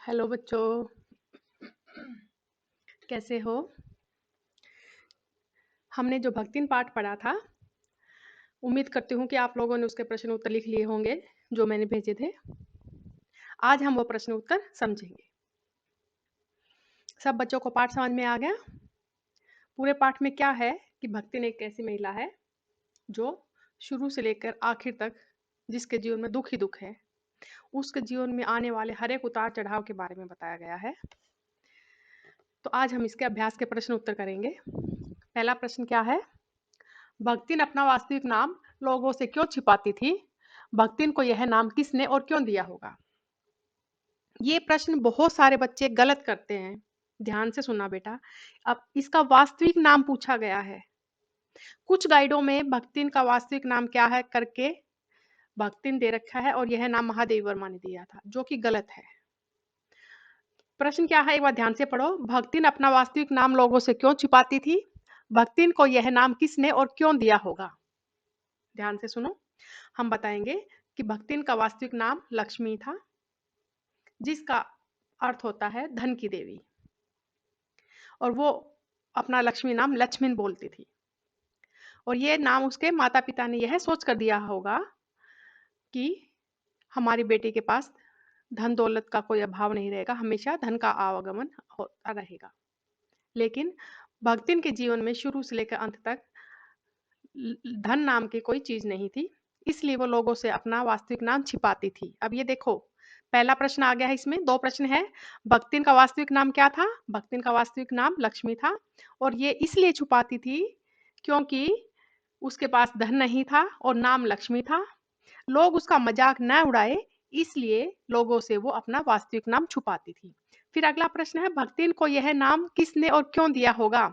Hello बच्चों, कैसे हो? हमने जो भक्तिन पाठ पढ़ा था, उम्मीद करती हूँ कि आप लोगों ने उसके प्रश्न उत्तर लिख लिए होंगे, जो मैंने भेजे थे। आज हम वो प्रश्न उत्तर समझेंगे। सब बच्चों को पाठ समझ में आ गया? पूरे पाठ में क्या है कि भक्तिन एक ऐसी महिला है, जो शुरू से लेकर आखिर तक जिसके जीवन में दुख ही दुख है, उसके जीवन में आने वाले हर एक उतार-चढ़ाव के बारे में बताया गया है। तो आज हम इसके अभ्यास के प्रश्न उत्तर करेंगे। पहला प्रश्न क्या है? भक्तिन अपना वास्तविक नाम लोगों से क्यों छिपाती थी? भक्तिन को यह नाम किसने और क्यों दिया होगा? ये प्रश्न बहुत सारे बच्चे गलत करते हैं। ध्यान से सुनना बेटा। अब इसका वास्तविक नाम पूछा गया है। कुछ गाइडों में भक्तिन का वास्तविक नाम क्या है करके भक्तिन दे रखा है और यह नाम महादेवी वर्मा ने दिया था, जो कि गलत है। प्रश्न क्या है, एक बार ध्यान से पढ़ो। भक्तिन अपना वास्तविक नाम लोगों से क्यों छिपाती थी? भक्तिन को यह नाम किसने और क्यों दिया होगा? ध्यान से सुनो। हम बताएंगे कि भक्तिन का वास्तविक नाम लक्ष्मी था, जिसका अर्थ होता है धन की देवी, और वो अपना लक्ष्मी नाम लक्ष्मण बोलती थी। और ये नाम उसके माता पिता ने यह सोच कर दिया होगा कि हमारी बेटी के पास धन दौलत का कोई अभाव नहीं रहेगा, हमेशा धन का आवागमन होता रहेगा। लेकिन भक्तिन के जीवन में शुरू से लेकर अंत तक धन नाम की कोई चीज नहीं थी, इसलिए वो लोगों से अपना वास्तविक नाम छिपाती थी। अब ये देखो, पहला प्रश्न आ गया है, इसमें दो प्रश्न है। भक्तिन का वास्तविक नाम क्या था? भक्तिन का वास्तविक नाम लक्ष्मी था, और ये इसलिए छुपाती थी क्योंकि उसके पास धन नहीं था और नाम लक्ष्मी था। लोग उसका मजाक न उड़ाए, इसलिए लोगों से वो अपना वास्तविक नाम छुपाती थी। फिर अगला प्रश्न है, भक्तिन को यह नाम किसने और क्यों दिया होगा?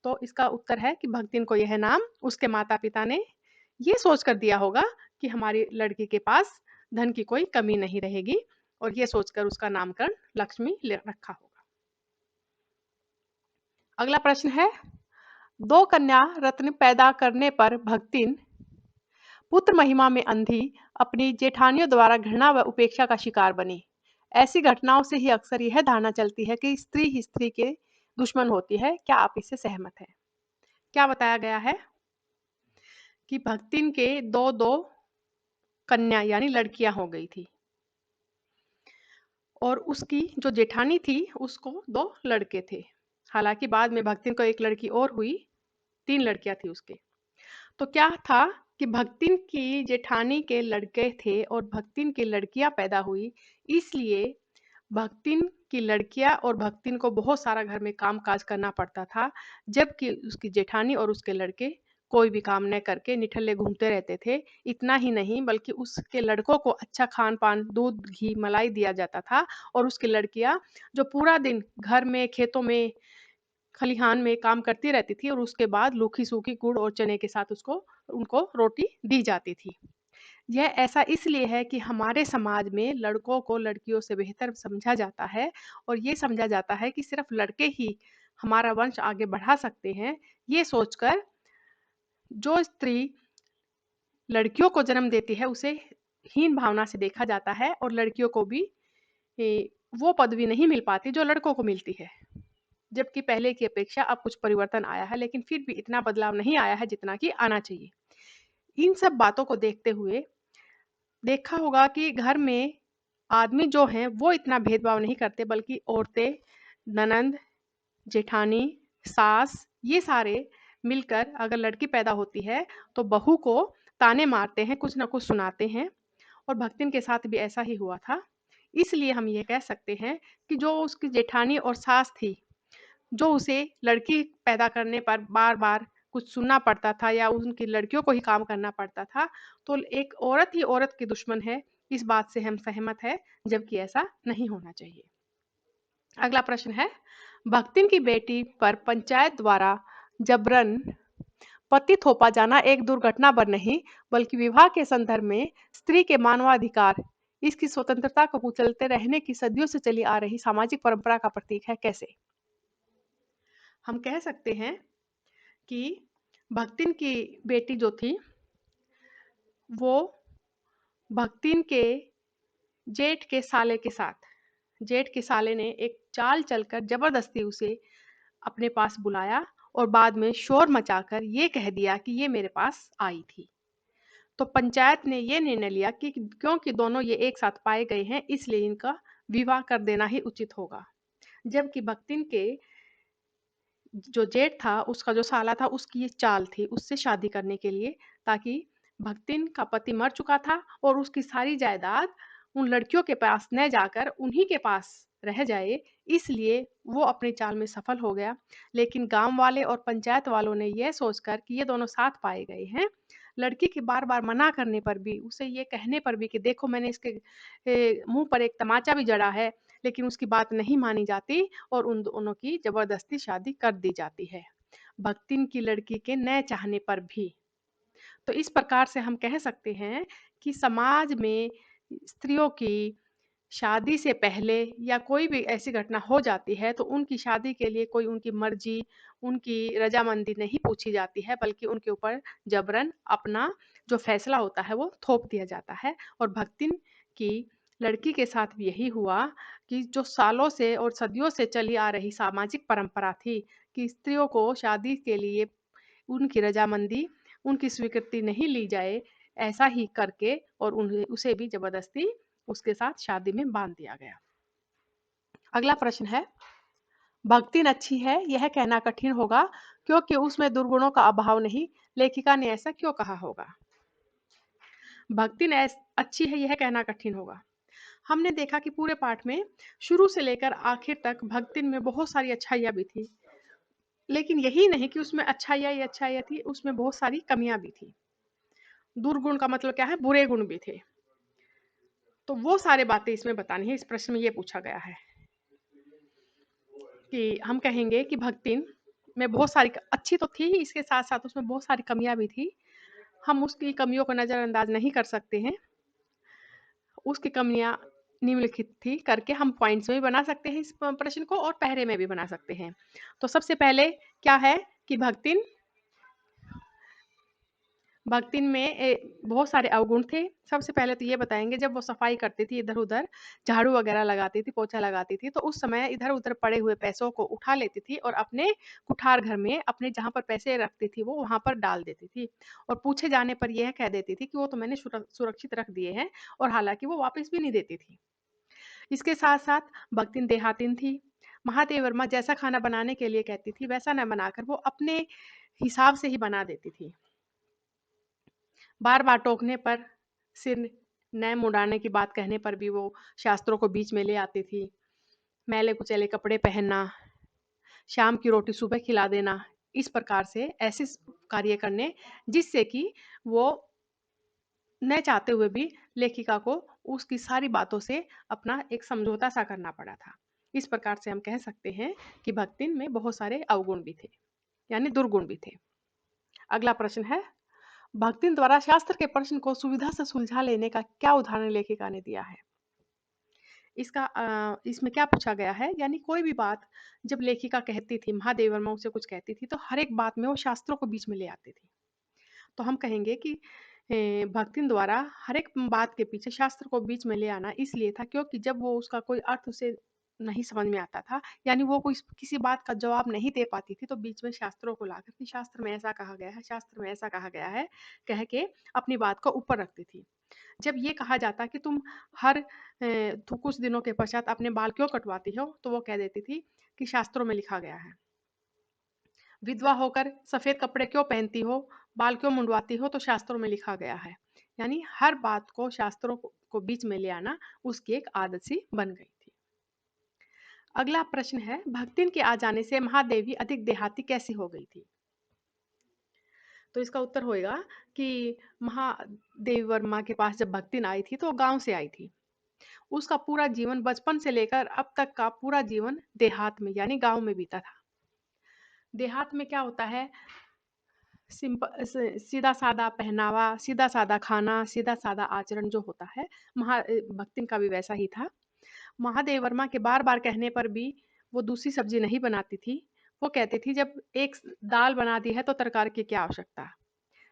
तो इसका उत्तर है कि भक्तिन को यह नाम उसके माता पिता ने ये सोच कर दिया होगा कि हमारी लड़की के पास धन की कोई कमी नहीं रहेगी, और ये सोचकर उसका नामकरण लक्ष्मी रखा होगा। अगला प्रश्न है, दो कन्या रत्न पैदा करने पर भक्तिन पुत्र महिमा में अंधी अपनी जेठानियों द्वारा घृणा व उपेक्षा का शिकार बनी। ऐसी घटनाओं से ही अक्सर यह धारणा चलती है कि स्त्री ही स्त्री के दुश्मन होती है। क्या आप इससे सहमत हैं? क्या बताया गया है कि भक्तिन के दो दो कन्या यानी लड़कियां हो गई थी, और उसकी जो जेठानी थी उसको दो लड़के थे। हालांकि बाद में भक्तिन को एक लड़की और हुई, तीन लड़कियां थी उसके। तो क्या था कि भक्तिन की जेठानी के लड़के थे और भक्तिन की लड़कियां पैदा हुई, इसलिए भक्तिन की लड़कियां और भक्तिन को बहुत सारा घर में काम काज करना पड़ता था, जबकि उसकी जेठानी और उसके लड़के कोई भी काम न करके निठल्ले घूमते रहते थे। इतना ही नहीं, बल्कि उसके लड़कों को अच्छा खान पान, दूध घी मलाई दिया जाता था, और उसकी लड़कियां जो पूरा दिन घर में, खेतों में, खलिहान में काम करती रहती थी, और उसके बाद रूखी सूखी गुड़ और चने के साथ उसको उनको रोटी दी जाती थी। यह ऐसा इसलिए है कि हमारे समाज में लड़कों को लड़कियों से बेहतर समझा जाता है, और ये समझा जाता है कि सिर्फ लड़के ही हमारा वंश आगे बढ़ा सकते हैं। ये सोचकर जो स्त्री लड़कियों को जन्म देती है उसे हीन भावना से देखा जाता है, और लड़कियों को भी वो पदवी नहीं मिल पाती जो लड़कों को मिलती है। जबकि पहले की अपेक्षा अब कुछ परिवर्तन आया है, लेकिन फिर भी इतना बदलाव नहीं आया है जितना कि आना चाहिए। इन सब बातों को देखते हुए देखा होगा कि घर में आदमी जो हैं वो इतना भेदभाव नहीं करते, बल्कि औरतें, ननंद, जेठानी, सास, ये सारे मिलकर अगर लड़की पैदा होती है तो बहू को ताने मारते हैं, कुछ ना कुछ सुनाते हैं, और भक्तिन के साथ भी ऐसा ही हुआ था। इसलिए हम ये कह सकते हैं कि जो उसकी जेठानी और सास थी, जो उसे लड़की पैदा करने पर बार-बार कुछ सुनना पड़ता था या उनकी लड़कियों को ही काम करना पड़ता था, तो एक औरत ही औरत की दुश्मन है, इस बात से हम सहमत हैं, जबकि ऐसा नहीं होना चाहिए। अगला प्रश्न है, भक्तिन की बेटी पर पंचायत द्वारा जबरन पति थोपा जाना एक दुर्घटना पर नहीं, बल्कि विवाह के संदर्भ में स्त्री के मानवाधिकार, इसकी स्वतंत्रता को कुचलते रहने की सदियों से चली आ रही सामाजिक परंपरा का प्रतीक है। कैसे? हम कह सकते हैं कि भक्तिन की बेटी जो थी, वो भक्तिन के जेठ के साले के साथ जेठ के साले ने एक चाल चलकर जबरदस्ती उसे अपने पास बुलाया और बाद में शोर मचाकर ये कह दिया कि ये मेरे पास आई थी। तो पंचायत ने ये निर्णय लिया कि क्योंकि दोनों ये एक साथ पाए गए हैं, इसलिए इनका विवाह कर देना ही उचित होगा। जबकि भक्तिन के जो जेठ था, उसका जो साला था, उसकी ये चाल थी उससे शादी करने के लिए, ताकि भक्तिन का पति मर चुका था और उसकी सारी जायदाद उन लड़कियों के पास न जाकर उन्हीं के पास रह जाए, इसलिए वो अपनी चाल में सफल हो गया। लेकिन गांव वाले और पंचायत वालों ने यह सोचकर कि ये दोनों साथ पाए गए हैं, लड़की के बार बार मना करने पर भी, उसे ये कहने पर भी कि देखो मैंने इसके मुंह पर एक तमाचा भी जड़ा है, लेकिन उसकी बात नहीं मानी जाती और उन दोनों की जबरदस्ती शादी कर दी जाती है, भक्तिन की लड़की के न चाहने पर भी। तो इस प्रकार से हम कह सकते हैं कि समाज में स्त्रियों की शादी से पहले या कोई भी ऐसी घटना हो जाती है, तो उनकी शादी के लिए कोई उनकी मर्जी, उनकी रजामंदी नहीं पूछी जाती है, बल्कि उनके ऊपर जबरन अपना जो फैसला होता है वो थोप दिया जाता है। और भक्तिन की लड़की के साथ भी यही हुआ कि जो सालों से और सदियों से चली आ रही सामाजिक परंपरा थी कि स्त्रियों को शादी के लिए उनकी रजामंदी, उनकी स्वीकृति नहीं ली जाए, ऐसा ही करके और उन्हें उसे भी जबरदस्ती उसके साथ शादी में बांध दिया गया। अगला प्रश्न है, भक्तिन अच्छी है यह कहना कठिन होगा क्योंकि उसमें दुर्गुणों का अभाव नहीं, लेखिका ने ऐसा क्यों कहा होगा? भक्तिन अच्छी है यह कहना कठिन होगा। हमने देखा कि पूरे पाठ में शुरू से लेकर आखिर तक भक्तिन में बहुत सारी अच्छाइयाँ भी थी, लेकिन यही नहीं कि उसमें अच्छाइयाँ ही अच्छाइयाँ थी, उसमें बहुत सारी कमियां भी थी। दुर्गुण का मतलब क्या है? बुरे गुण भी थे। तो वो सारे बातें इसमें बतानी है। इस प्रश्न में ये पूछा गया है कि हम कहेंगे कि भक्तिन में बहुत सारी अच्छी तो थी ही, इसके साथ साथ उसमें बहुत सारी कमियां भी थी। हम उसकी कमियों को नजरअंदाज नहीं कर सकते हैं। उसकी कमियां निम्नलिखित थी करके हम पॉइंट्स में भी बना सकते हैं इस प्रश्न को और पहरे में भी बना सकते हैं। तो सबसे पहले क्या है कि भक्तिन भक्तिन में बहुत सारे अवगुण थे। सबसे पहले तो ये बताएँगे, जब वो सफाई करती थी इधर-उधर, झाड़ू वगैरह लगाती थी, पोछा लगाती थी, तो उस समय इधर-उधर पड़े हुए पैसों को उठा लेती थी और अपने कुठार घर में, अपने जहाँ पर पैसे रखती थी वो वहाँ पर डाल देती थी। और पूछे जाने पर यह कह देती थी कि वो तो मैंने सुरक्षित रख दिए हैं, और हालाँकि वो वापस भी नहीं देती थी। इसके साथ-साथ भक्तिन देहातिन थी। महादेव वर्मा जैसा खाना बनाने के लिए कहती थी, वैसा न बनाकर वो अपने हिसाब से ही बना देती थी। बार-बार टोकने पर, सिर न मुड़ाने की बात कहने पर भी वो शास्त्रों को बीच में ले आती थी। मैले-कुचैले कपड़े पहनना, शाम की रोटी सुबह खिला देना, इस प्रकार से ऐसे कार्य करने जिससे कि वो न चाहते हुए भी लेखिका को उसकी सारी बातों से अपना एक समझौता सा करना पड़ा था। इस प्रकार से हम कह सकते हैं कि भक्तिन में बहुत सारे अवगुण भी थे, यानी दुर्गुण भी थे। अगला प्रश्न है, भक्तिन द्वारा शास्त्र के प्रश्न को सुविधा से सुलझा लेने का क्या उदाहरण लेखिका ने दिया है? इसमें क्या पूछा गया है, यानी कोई भी बात जब लेखिका कहती थी, महादेव वर्मा उसे कुछ कहती थी, तो हर एक बात में वो शास्त्रों को बीच में ले आती थी। तो हम कहेंगे कि भक्तिन द्वारा हर एक बात के पीछे शास्त्र को बीच में ले आना इसलिए था क्योंकि जब वो उसका कोई अर्थ उसे नहीं समझ में आता था, यानी वो कोई किसी बात का जवाब नहीं दे पाती थी, तो बीच में शास्त्रों को लाकर कि शास्त्र में ऐसा कहा गया है, शास्त्र में ऐसा कहा गया है, कह के अपनी बात को ऊपर रखती थी। जब ये कहा जाता कि तुम हर तो कुछ दिनों के पश्चात अपने बाल क्यों कटवाती हो, तो वो कह देती थी कि शास्त्रों में लिखा गया है। विधवा होकर सफेद कपड़े क्यों पहनती हो, बाल क्यों मुंडवाती हो, तो शास्त्रों में लिखा गया है। यानी हर बात को शास्त्रों को बीच में ले आना उसकी एक आदत सी बन गई थी। अगला प्रश्न है, भक्तिन के आ जाने से महादेवी अधिक देहाती कैसी हो गई थी? तो इसका उत्तर होएगा कि महादेवी वर्मा के पास जब भक्तिन आई थी तो वो गांव से आई थी। उसका पूरा जीवन बचपन से लेकर अब तक का पूरा जीवन देहात में यानी गांव में बीता था। देहात में क्या होता है, सीधा सादा पहनावा, सीधा सादा खाना, सीधा सादा आचरण जो होता है, भक्तिन का भी वैसा ही था। महादेव वर्मा के बार बार कहने पर भी वो दूसरी सब्जी नहीं बनाती थी। वो कहती थी जब एक दाल बना दी है तो तरकारी की क्या आवश्यकता,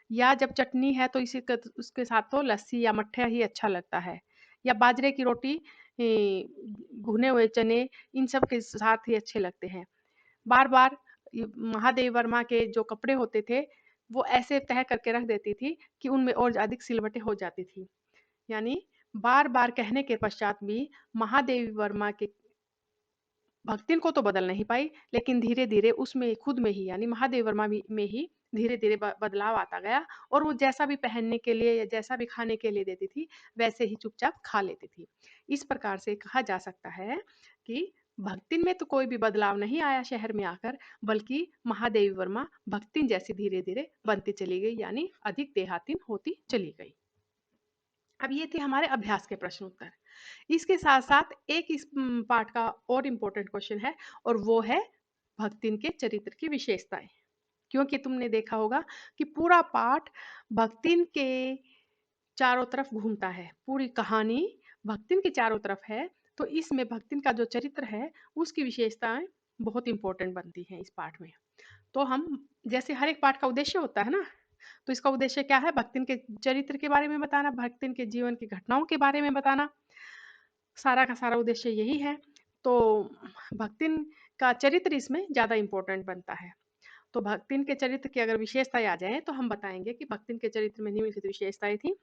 या जब चटनी है तो उसके साथ तो लस्सी या मट्ठा ही अच्छा लगता है, या बाजरे की रोटी भुने हुए चने इन सब के साथ ही अच्छे लगते हैं। बार-बार महादेवी वर्मा के जो कपड़े होते थे, वो ऐसे तह करके रख देती थी कि उनमें और अधिक सिलवटें हो जाती थी। यानी बार-बार कहने के पश्चात भी महादेवी वर्मा के भक्तिन को तो बदल नहीं पाई, लेकिन धीरे-धीरे उसमें खुद में ही यानी महादेव वर्मा में ही धीरे-धीरे बदलाव आता गया और वो जैसा भी पहनने के लिए या जैसा भी खाने के लिए देती थी, वैसे ही चुपचाप खा लेती थी। इस प्रकार से कहा जा सकता है कि भक्तिन में तो कोई भी बदलाव नहीं आया शहर में आकर, बल्कि महादेवी वर्मा भक्तिन जैसी धीरे-धीरे बनती चली गई यानी अधिक देहातीन होती चली गई। अब ये थे हमारे अभ्यास के प्रश्न उत्तर। इसके साथ-साथ एक इस पार्ट का और इम्पोर्टेंट क्वेश्चन है और वो है भक्तिन के चरित्र की विशेषताएँ। क्योंकि तुमने देखा होगा कि पूरा पाठ भक्तिन के चारों तरफ घूमता है। पूरी कहानी भक्तिन के चारों तरफ है, तो इसमें भक्तिन का जो चरित्र है, उसकी विशेषताएँ बहुत इम्पोर्टेंट बनती हैं इस पाठ में। तो हम जैसे हर एक पाठ का उद्देश्य होता है ना, तो इसका उद्देश्य क्या है? भक्तिन के चरित्र के बारे में बताना, भक्तिन के जीवन की घटनाओं के बारे में बताना। सारा का सारा उद्देश्य यही है। तो भक्तिन का चरित्र इसमें ज़्यादा इम्पोर्टेंट बनता है। तो भक्तिन के चरित्र की अगर विशेषताएँ आ जाएँ, तो हम बताएँगे कि भक्तिन के चरित्र में निम्नलिखित विशेषताएँ थीं।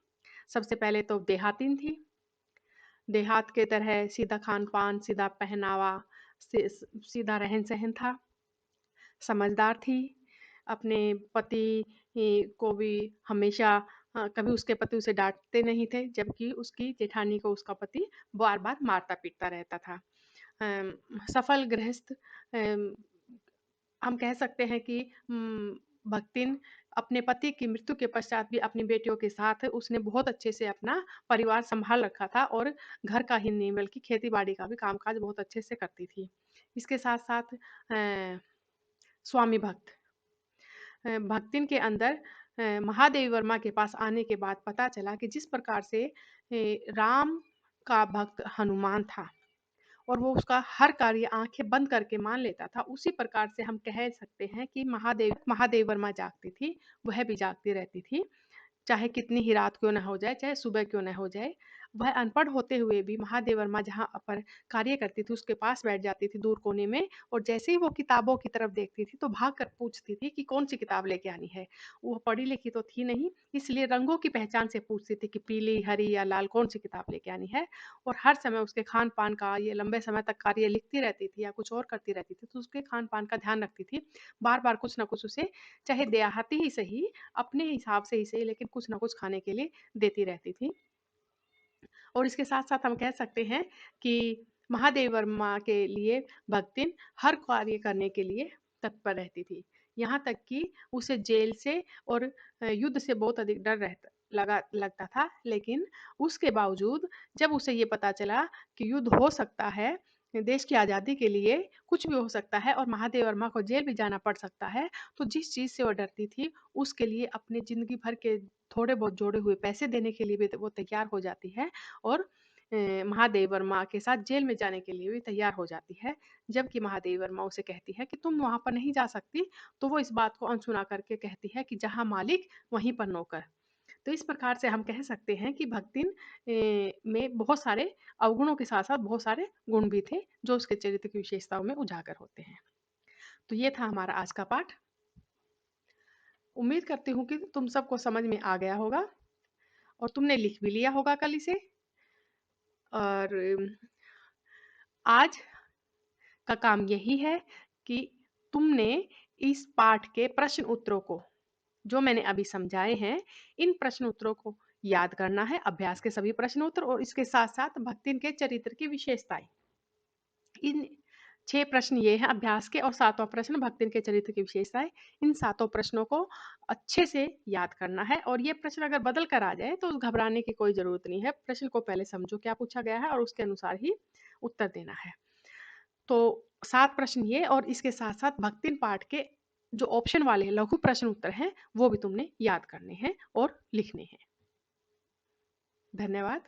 सबसे पहले तो देहातीन थी। देहात के तरह सीधा खान-पान, सीधा पहनावा, सीधा रहन-सहन था। समझदार थी, अपने पति को भी हमेशा कभी उसके पति उसे डाँटते नहीं थे, जबकि उसकी जेठानी को उसका पति बार-बार मारता-पीटता रहता था। सफल गृहस्थ हम कह सकते हैं कि भक्तिन अपने पति की मृत्यु के पश्चात भी अपनी बेटियों के साथ उसने बहुत अच्छे से अपना परिवार सँभाल रखा था और घर का ही नहीं बल्कि खेती-बाड़ी का भी काम-काज बहुत अच्छे से करती थी। इसके साथ-साथ स्वामी भक्त भक्तिन के अंदर महादेवी वर्मा के पास आने के बाद पता चला कि जिस प्रकार से राम का भक्त हनुमान था और वो उसका हर कार्य आँखें बंद करके मान लेता था, उसी प्रकार से हम कह सकते हैं कि महादेवी वर्मा जागती थी, वह भी जागती रहती थी। चाहे कितनी ही रात क्यों ना हो जाए, चाहे सुबह क्यों ना हो जाए, वह अनपढ़ होते हुए भी महादेव वर्मा जहाँ पर कार्य करती थी, उसके पास बैठ जाती थी दूर कोने में और जैसे ही वो किताबों की तरफ देखती थी, तो भाग कर पूछती थी कि कौन-सी किताब लेके आनी है। वो पढ़ी-लिखी तो थी नहीं, इसलिए रंगों की पहचान से पूछती थी कि पीली, हरी या लाल कौन-सी किताब लेके आनी है और हर समय उसके खान-पान का ये लंबे समय तक कार्य लिखती रहती थी या कुछ और करती रहती थी, तो उसके खान-पान का ध्यान रखती थी। बार-बार कुछ न कुछ उसे चाहे देहाती ही सही, अपने हिसाब से ही सही लेकिन कुछ न कुछ खाने के लिए देती रहती थी। और इसके साथ-साथ हम कह सकते हैं कि महादेव वर्मा के लिए भक्तिन हर कार्य करने के लिए तत्पर रहती थी। यहाँ तक कि उसे जेल से और युद्ध से बहुत अधिक डर लगता था, लेकिन उसके बावजूद जब उसे ये पता चला कि युद्ध हो सकता है, देश की आज़ादी के लिए कुछ भी हो सकता है और महादेव वर्मा को जेल भी जाना पड़ सकता है, तो जिस चीज़ से वो डरती थी, उसके लिए अपनी ज़िंदगी भर के थोड़े बहुत जोड़े हुए पैसे देने के लिए भी वो तैयार हो जाती है और महादेव वर्मा के साथ जेल में जाने के लिए भी तैयार हो जाती है। जबकि महादेवी वर्मा उसे कहती है कि तुम वहाँ पर नहीं जा सकती, तो वो इस बात को अनसुना करके कहती है कि जहाँ मालिक वहीं पर नौकर। तो इस प्रकार से हम कह सकते हैं कि भक्तिन में बहुत सारे अवगुणों के साथ-साथ बहुत सारे गुण भी थे, जो उसके चरित्र की विशेषताओं में उजागर होते हैं। तो ये था हमारा आज का पाठ। उम्मीद करती हूँ कि तुम सबको समझ में आ गया होगा और तुमने लिख भी लिया होगा कल इसे और आज का काम यही है कि तुमने इस पाठ के प्रश्न उत्तरों को जो मैंने अभी समझाए हैं, इन प्रश्न उत्तरों को याद करना है, अभ्यास के सभी प्रश्न उत्तर और इसके साथ-साथ भक्तिन के चरित्र की विशेषताएँ। इन 6 प्रश्न ये हैं अभ्यास के और 7वाँ प्रश्न भक्तिन के चरित्र की विशेषताएँ। इन 7 प्रश्नों को अच्छे से याद करना है और ये प्रश्न अगर बदल कर आ जाए तो घबराने की कोई ज़रूरत नहीं है। प्रश्न को पहले समझो क्या पूछा गया है और उसके अनुसार ही उत्तर देना है। तो 7 प्रश्न ये और इसके साथ-साथ भक्तिन पाठ के जो ऑप्शन वाले लघु प्रश्न उत्तर हैं, वो भी तुमने याद करने हैं और लिखने हैं। धन्यवाद।